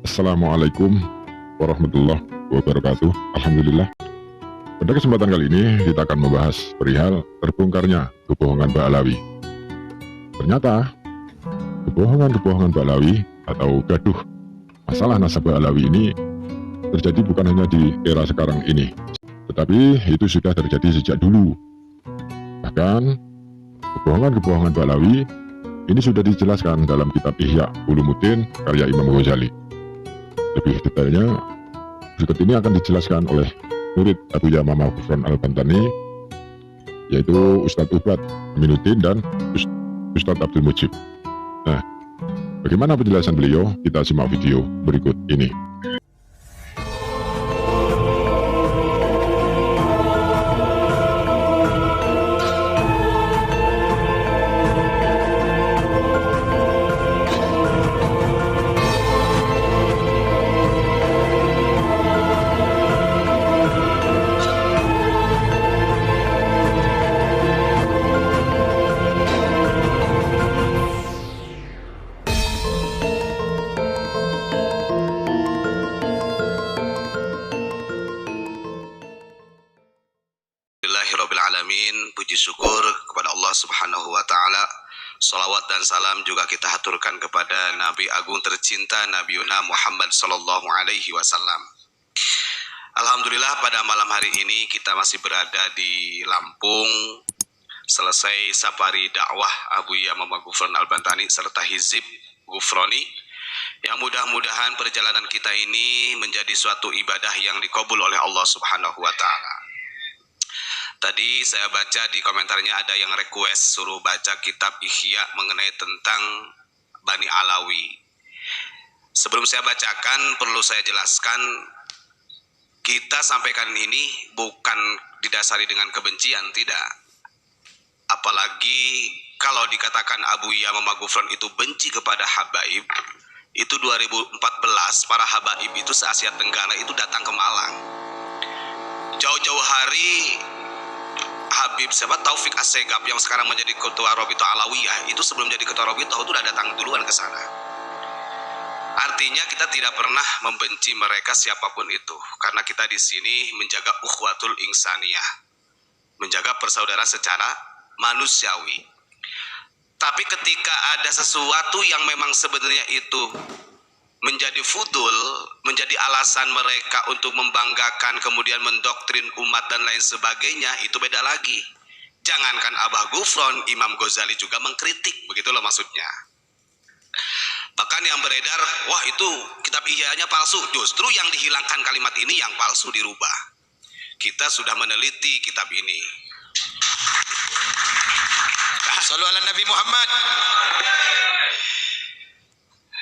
Assalamualaikum warahmatullahi wabarakatuh. Alhamdulillah. Pada kesempatan kali ini kita akan membahas perihal terbongkarnya kebohongan Mbak Alawi. Ternyata kebohongan Mbak Alawi atau gaduh masalah nasab Mbak Alawi ini terjadi bukan hanya di era sekarang ini, tetapi itu sudah terjadi sejak dulu. Bahkan kebohongan Mbak Alawi ini sudah dijelaskan dalam kitab Ihya Ulumuddin karya Imam Ghazali. Lebih detailnya berikut ini akan dijelaskan oleh murid Abu Yamamah Ghufran Al-Bantani, yaitu Ustadz Ubad Aminuddin dan Ustadz Abdul Mujib. Nah, bagaimana penjelasan beliau? Kita simak video berikut ini. Alamin, puji syukur kepada Allah Subhanahu wa Ta'ala. Salawat dan salam juga kita haturkan kepada Nabi Agung tercinta Nabi Muhammad Sallallahu Alaihi Wasallam. Alhamdulillah, pada malam hari ini kita masih berada di Lampung, selesai safari dakwah Abu Yamamah Ghufran Al-Bantani serta Hizib Ghufrani, yang mudah-mudahan perjalanan kita ini menjadi suatu ibadah yang dikabul oleh Allah Subhanahu wa Ta'ala. Tadi saya baca di komentarnya ada yang request suruh baca kitab Ihya mengenai tentang Bani Alawi. Sebelum saya bacakan, perlu saya jelaskan, kita sampaikan ini bukan didasari dengan kebencian, tidak. Apalagi kalau dikatakan Abu Yamamah Ghufran itu benci kepada habaib, itu 2014 para habaib itu se-Asia Tenggara itu datang ke Malang. Jauh-jauh hari Habib Taufik Assegaf yang sekarang menjadi ketua Rabithah Alawiyah itu sebelum jadi ketua Rabithah itu sudah datang duluan ke sana. Artinya kita tidak pernah membenci mereka siapapun itu, karena kita di sini menjaga ukhuwatul insaniyah, menjaga persaudaraan secara manusiawi. Tapi ketika ada sesuatu yang memang sebenarnya itu menjadi fudul, menjadi alasan mereka untuk membanggakan, kemudian mendoktrin umat dan lain sebagainya, itu beda lagi. Jangankan Abah Ghufran, Imam Ghazali juga mengkritik, begitulah maksudnya. Bahkan yang beredar, wah itu kitab Ihya-nya palsu. Justru yang dihilangkan kalimat ini yang palsu dirubah. Kita sudah meneliti kitab ini. Shallu ala Nabi Muhammad.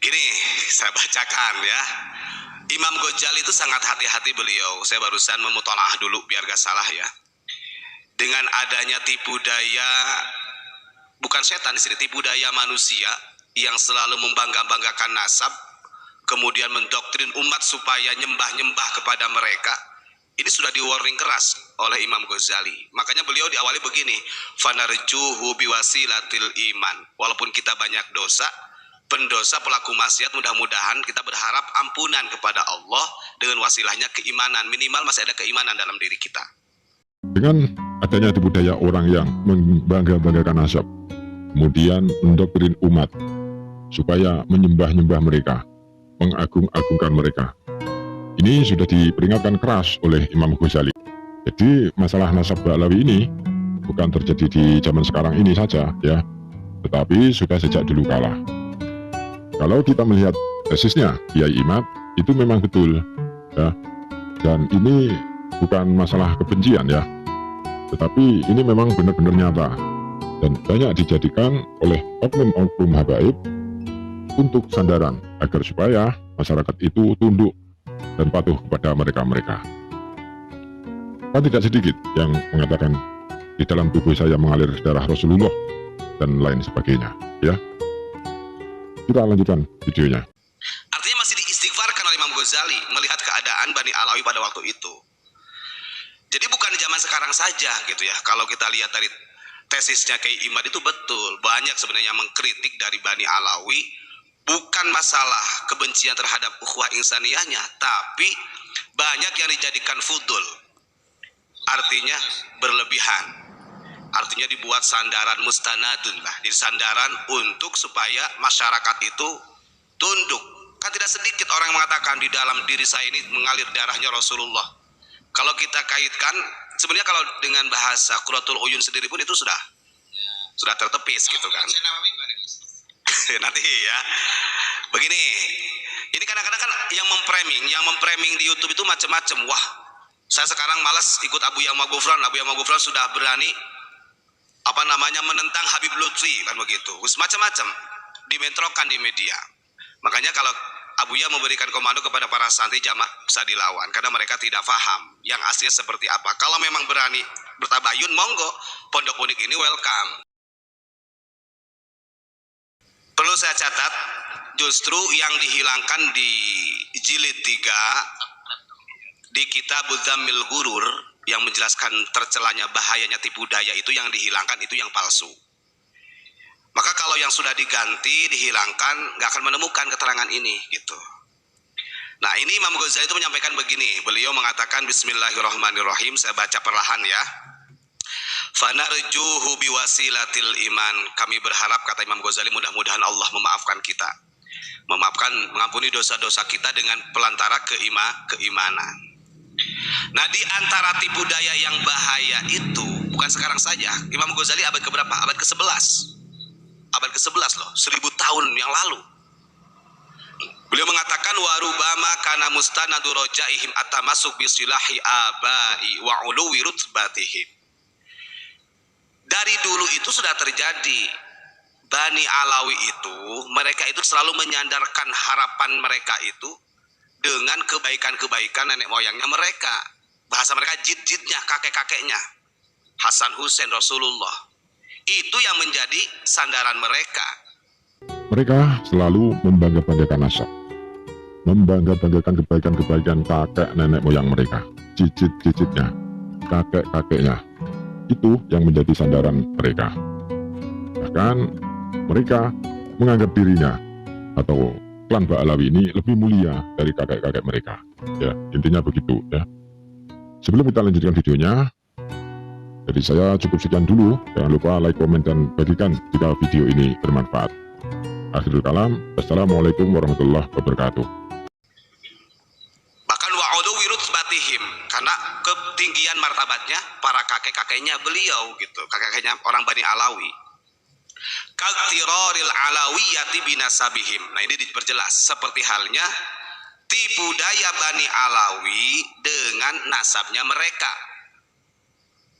Gini, saya bacakan ya. Imam Ghazali itu sangat hati-hati beliau. Saya barusan memutolaah dulu biar gak salah ya. Dengan adanya tipu daya, bukan setan di sini, tipu daya manusia yang selalu membangga-banggakan nasab, kemudian mendoktrin umat supaya nyembah-nyembah kepada mereka. Ini sudah di warning keras oleh Imam Ghazali. Makanya beliau diawali begini, fanarjuhu biwasilatil iman. Walaupun kita banyak dosa, pendosa pelaku maksiat, mudah-mudahan kita berharap ampunan kepada Allah dengan wasilahnya keimanan. Minimal masih ada keimanan dalam diri kita. Dengan adanya tipu daya orang yang membangga-banggakan nasab, kemudian mendoktrin umat supaya menyembah-nyembah mereka, mengagung-agungkan mereka, ini sudah diperingatkan keras oleh Imam Ghazali. Jadi masalah nasab Mbak Alawi ini bukan terjadi di zaman sekarang ini saja ya, tetapi sudah sejak dulu kala. Kalau kita melihat tesisnya Kiai Imad itu memang betul ya, dan ini bukan masalah kebencian ya, tetapi ini memang benar-benar nyata dan banyak dijadikan oleh oknum-oknum habaib untuk sandaran agar supaya masyarakat itu tunduk dan patuh kepada mereka-mereka. Kan tidak sedikit yang mengatakan di dalam tubuh saya mengalir darah Rasulullah dan lain sebagainya ya. Kita lanjutkan videonya. Artinya masih diistighfarkan oleh Imam Ghazali melihat keadaan Bani Alawi pada waktu itu. Jadi bukan zaman sekarang saja gitu ya. Kalau kita lihat dari tesisnya Kiai Imad itu betul, banyak sebenarnya yang mengkritik dari Bani Alawi bukan masalah kebencian terhadap ukhuwah insaniyahnya, tapi banyak yang dijadikan fudul, artinya berlebihan, artinya dibuat sandaran mustanadun lah, di sandaran untuk supaya masyarakat itu tunduk. Kan tidak sedikit orang yang mengatakan di dalam diri saya ini mengalir darahnya Rasulullah. Kalau kita kaitkan, sebenarnya kalau dengan bahasa Qurratul Uyun sendiri pun itu sudah tertepis gitu kan. Nanti ya. Begini, ini kadang-kadang kan yang memframing di YouTube itu macam-macam. Wah, saya sekarang malas ikut Abu Yama Gufron. Abu Yama Gufron sudah berani menentang Habib Lutfi kan begitu. Macam-macam dimetrokan di media. Makanya kalau Abu Ya memberikan komando kepada para santri jamaah bisa dilawan karena mereka tidak paham yang aslinya seperti apa. Kalau memang berani bertabayun, monggo, Pondok Unik ini welcome. Perlu saya catat, justru yang dihilangkan di jilid 3 di kitab Zammil Ghurur yang menjelaskan tercelanya bahayanya tipu daya, itu yang dihilangkan, itu yang palsu. Maka kalau yang sudah diganti, dihilangkan, nggak akan menemukan keterangan ini gitu. Nah, ini Imam Ghazali itu menyampaikan begini. Beliau mengatakan Bismillahirrahmanirrahim. Saya baca perlahan ya. Fanarjuhu biwasilatil iman. Kami berharap, kata Imam Ghazali, mudah-mudahan Allah memaafkan kita, mengampuni dosa-dosa kita dengan pelantara keimanan. Nah, di antara tipu daya yang bahaya itu bukan sekarang saja. Imam Ghazali abad keberapa? Abad ke-11. Abad ke-11 loh, 1000 tahun yang lalu. Beliau mengatakan warubama kana mustanadu rojaihim atamasuk bisilahi abai wa uluwi rutbatihim. Dari dulu itu sudah terjadi. Bani Alawi itu, mereka itu selalu menyandarkan harapan mereka itu dengan kebaikan-kebaikan nenek moyangnya mereka. Bahasa mereka jid-jidnya, kakek-kakeknya. Hasan Hussein, Rasulullah. Itu yang menjadi sandaran mereka. Mereka selalu membangga-banggakan nasab, membangga-banggakan kebaikan-kebaikan kakek nenek moyang mereka, cicit-cicitnya, kakek-kakeknya. Itu yang menjadi sandaran mereka. Bahkan mereka menganggap dirinya atau klan Ba'alawi ini lebih mulia dari kakek-kakek mereka. Ya, intinya begitu ya. Sebelum kita lanjutkan videonya, jadi saya cukup sekian dulu. Jangan lupa like, komen, dan bagikan jika video ini bermanfaat. Akhirul kalam, wassalamualaikum warahmatullahi wabarakatuh. Bahkan wa'uduwi rutbatihim, karena ketinggian martabatnya para kakek-kakeknya beliau gitu, kakek-kakeknya orang Bani Alawi. Kaktiroril alawiyati binasabihim. Nah, ini diperjelas seperti halnya tipu daya Bani Alawi dengan nasabnya mereka.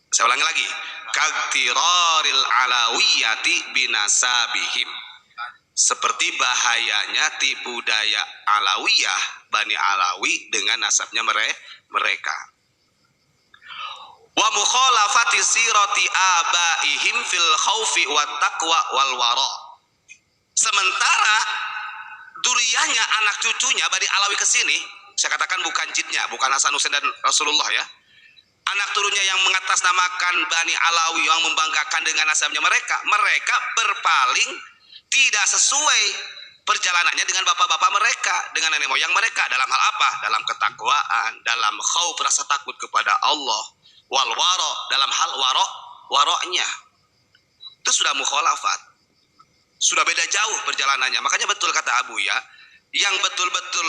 Saya ulangi lagi, kaktiroril alawiyati binasabihim. Seperti bahayanya tipu daya Alawiyah, Bani Alawi dengan nasabnya mereka. Wa mukhalafati sirati abaihim fil khaufi wat taqwa wal wara. Sementara duriyahnya, anak cucunya Bani Alawi ke sini, saya katakan bukan jidnya, bukan Hasan Hussein dan Rasulullah ya. Anak turunnya yang mengatasnamakan Bani Alawi, yang membanggakan dengan nasabnya mereka berpaling tidak sesuai perjalanannya dengan bapak-bapak mereka, dengan nenek moyang mereka. Dalam hal apa? Dalam ketakwaan, dalam khauf, rasa takut kepada Allah, wal waro, dalam hal waroknya. Itu sudah mukhalafat, sudah beda jauh perjalanannya. Makanya betul kata Abu ya, yang betul-betul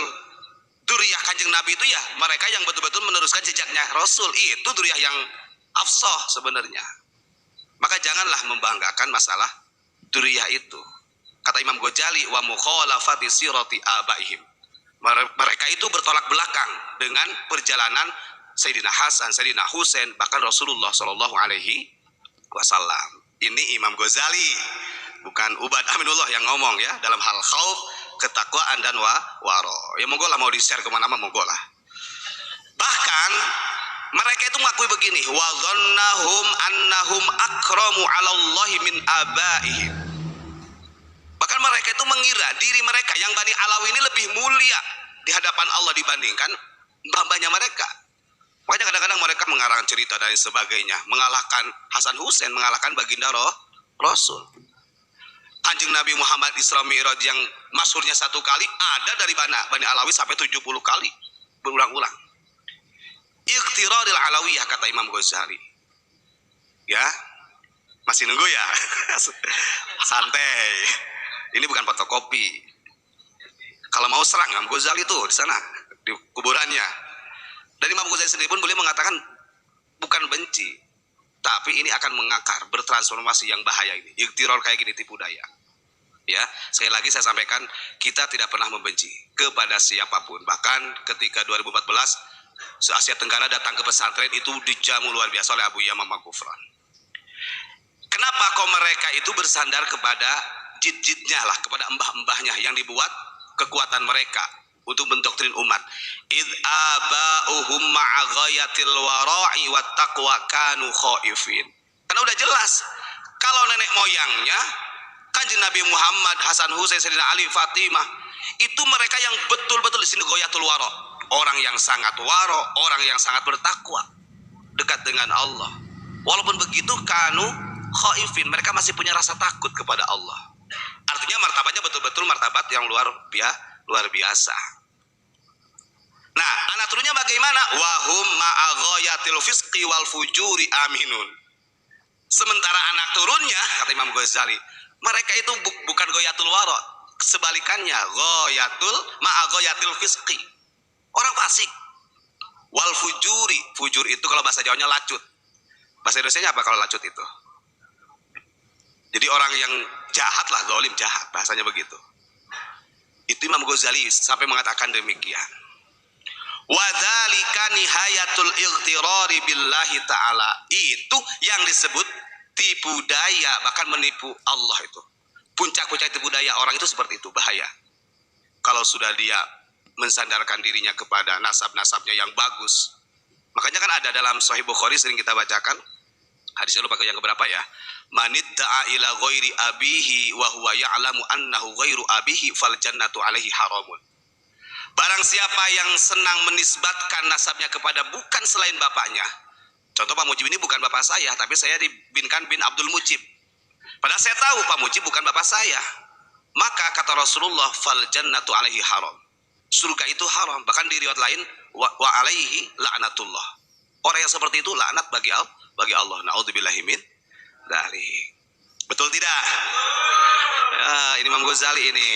duriyah Kanjeng Nabi itu ya mereka yang betul-betul meneruskan jejaknya Rasul. Itu duriyah yang afsah sebenarnya. Maka janganlah membanggakan masalah duriyah itu. Kata Imam Ghazali, wa mukhalafati sirati abaihim. Mereka itu bertolak belakang dengan perjalanan Sayyidina Hasan, Sayyidina Husain, bahkan Rasulullah Shallallahu Alaihi Wasallam. Ini Imam Ghazali, bukan Ubad Aminullah yang ngomong ya, dalam hal khauf, ketakwaan dan waro. Ya monggo lah, mau di-share kemana-mana monggo lah. Bahkan mereka itu mengakui begini, wa dhannahum annahum akramu 'ala Allahi min abaihim. Bahkan mereka itu mengira diri mereka yang Bani Alawi ini lebih mulia di hadapan Allah dibandingkan mbah-mbahnya mereka. Makanya kadang-kadang mereka mengarang cerita dan sebagainya, mengalahkan Hasan Hussein, mengalahkan baginda Rasul. Kanjeng Nabi Muhammad Isra Mi'raj yang masyhurnya 1 kali, ada dari Bani Alawi sampai 70 kali berulang-ulang. Iqtiraril alawiyah kata Imam Ghazali. Ya, masih nunggu ya? Santai. Ini bukan fotokopi. Kalau mau serang Imam Ghazali itu di sana di kuburannya. Dan Imam Ghazali sendiri pun boleh mengatakan bukan benci, tapi ini akan mengakar, bertransformasi yang bahaya ini. Iqtirar kayak gini, tipu daya. Ya, sekali lagi saya sampaikan, kita tidak pernah membenci kepada siapapun. Bahkan ketika 2014 se-Asia Tenggara datang ke pesantren itu dijamu luar biasa oleh Abu Yamam Magufran. Kenapa kok mereka itu bersandar kepada jid-jidnya lah, kepada embah-embahnya yang dibuat kekuatan mereka untuk mendoktrin umat. Id aba'uhum ma'a ghayatil wara'i wat taqwa kanu khaifin. Karena udah jelas kalau nenek moyangnya Kanjeng Nabi Muhammad, Hasan Husain, Sayyidina Ali, Fatimah, itu mereka yang betul-betul di sini ghayatul wara, orang yang sangat waro, orang yang sangat bertakwa, dekat dengan Allah. Walaupun begitu kanu khaifin, mereka masih punya rasa takut kepada Allah. Artinya martabatnya betul-betul martabat yang luar biasa. Nah, anak turunnya bagaimana? Wahum ma'a ghayatil fisqi wal fujuri aminun. Sementara anak turunnya, kata Imam Ghazali, mereka itu bukan ghayatul wara, sebalikannya ghayatul ma'a ghayatil fisqi. Orang fasik. Wal fujuri, fujur itu kalau bahasa Jawanya lacut. Bahasa Indonesianya apa kalau lacut itu? Jadi orang yang jahat lah, zalim, jahat, bahasanya begitu. Itu Imam Ghazali sampai mengatakan demikian. Wadzalika nihayatul ightirari billahi ta'ala. Itu yang disebut tipu daya, bahkan menipu Allah itu. Puncak-puncak tipu daya orang itu seperti itu, bahaya. Kalau sudah dia mensandarkan dirinya kepada nasab-nasabnya yang bagus. Makanya kan ada dalam Sahih Bukhari sering kita bacakan. Hadisnya lupa yang keberapa ya. Manidda'a ila ghairi abihi wa huwa ya'lamu annahu ghairu abihi fal jannatu alaihi haramun. Barang siapa yang senang menisbatkan nasabnya kepada bukan selain bapaknya. Contoh Pak Mujib ini bukan bapak saya, tapi saya dibinkan bin Abdul Mujib. Padahal saya tahu Pak Mujib bukan bapak saya. Maka kata Rasulullah fal jannatu alaihi haram. Surga itu haram. Bahkan di riwayat lain wa alaihi la'natullah. Orang yang seperti itu laknat bagi Allah. Naudzubillahi min dzalik. Betul tidak? Ya, ini Imam Ghazali ini.